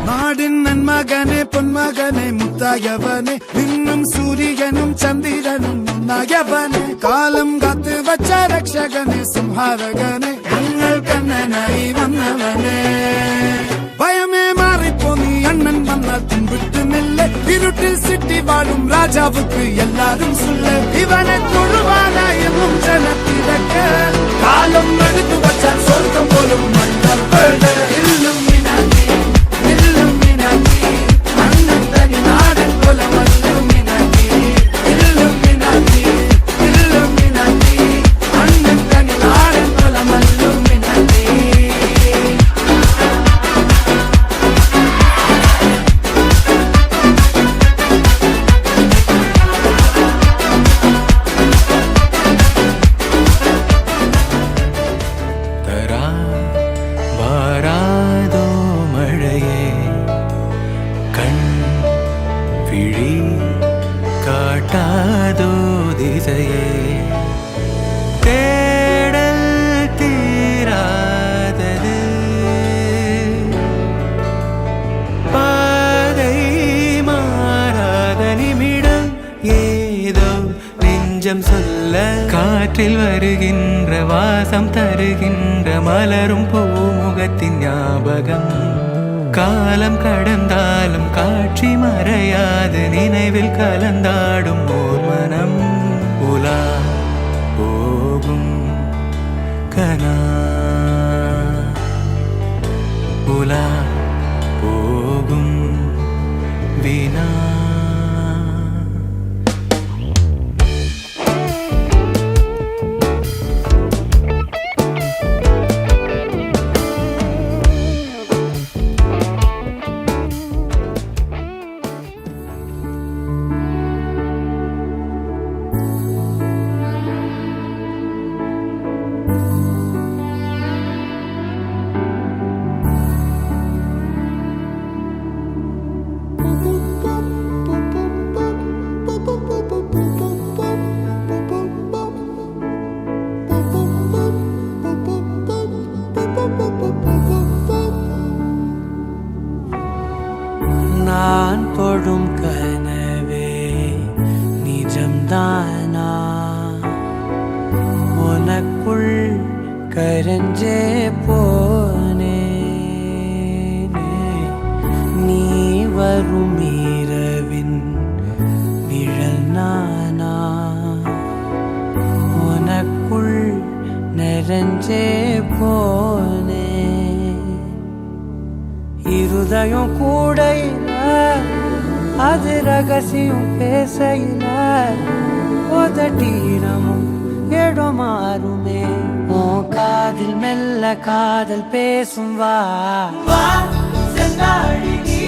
நாடின் நன்மகனே பொன்மகனே முத்தாயவனே இன்னும் சூரியனும் சந்திரனும் முன்னாயவனே காலம் காத்து வச்ச ரக்ஷகனே சிம்ஹாரகனே எங்கள் கண்ணனாய் வந்தவனே பயமே மாறிப்போ நீ அண்ணன் வந்தால் தும்பிட்டு நெல்ல இருட்டில் சிட்டி வாழும் ராஜாவுக்கு எல்லாரும் சொல்ல இவனை தொழுவானாயும் ஜனத்திறக்க காலம் எடுத்து வச்சால் சொர்க்கம் போலும் மன்னர் இல்லும் விழி காட்டாதோ திசையே தேடல் தீராதது பாதை மாறாத நிமிடம் ஏதோ நெஞ்சம் சொல்ல காற்றில் வருகின்ற வாசம் தருகின்ற மலரும் பூமுகத்தின் ஞாபகம் காலம் கடந்தாலும் காட்சி மறையாது நினைவில் கலந்தாடும் ஓர் மனம் உலா போகும் கனா உலா போகும் வினா நான் தொடும் கனவே நிஜம்தானா உனக்குள் கரஞ்சே போனே நீ வரும் இரவின் நிழல் நானா உனக்குள் நிறைஞ்சே போனே இருதயம் கூடையில அது ரகசியம் பேசையில உதட்டீரமும் இடம் மாறுமே உன் காதில் மெல்ல காதல் பேசும் வா செந்தாழி நீ